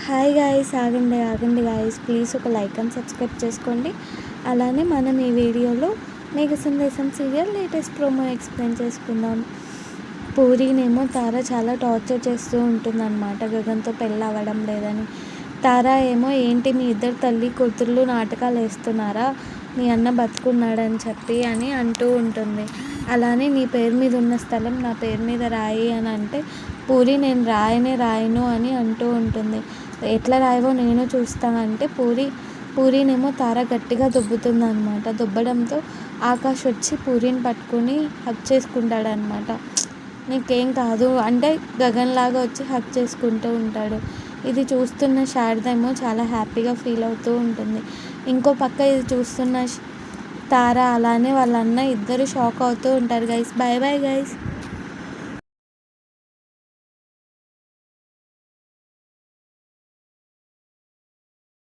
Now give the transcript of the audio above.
Hi guys, ఆగండి ఆగండి guys, please ఒక లైక్ అండ్ సబ్స్క్రైబ్ చేసుకోండి. అలానే మనం ఈ వీడియోలో మేఘ సందేశం సీరియల్ లేటెస్ట్ ప్రోమో ఎక్స్ప్లెయిన్ చేసుకుందాం. పూరీనేమో తార చాలా టార్చర్ చేస్తూ ఉంటుందన్నమాట, గగన్తో పెళ్ళి అవ్వడం లేదని. తార ఏమో ఏంటి మీ ఇద్దరు తల్లి కూతుర్లు నాటకాలు వేస్తున్నారా, మీ అన్న బతుకున్నాడని చెప్పి అని అంటూ ఉంటుంది. అలానే నీ పేరు మీద ఉన్న స్థలం నా పేరు మీద రాయి అని అంటే పూరి నేను రాయను అని అంటూ ఉంటుంది. ఎట్లా రాయవో నేను చూస్తానంటే పూరీనేమో తార గట్టిగా దుబ్బుతుందన్నమాట. దుబ్బడంతో ఆకాష్ వచ్చి పూరిని పట్టుకుని హగ్ చేసుకుంటాడనమాట. నీకేం కాదు అంటే గగన్ లాగా వచ్చి హగ్ చేసుకుంటూ ఉంటాడు. ఇది చూస్తున్న శారద ఏమో చాలా హ్యాపీగా ఫీల్ అవుతూ ఉంటుంది. ఇంకో పక్క ఇది చూస్తున్న తార అలానే వాళ్ళ అన్న ఇద్దరు షాక్ అవుతూ ఉంటారు. Guys, bye bye guys.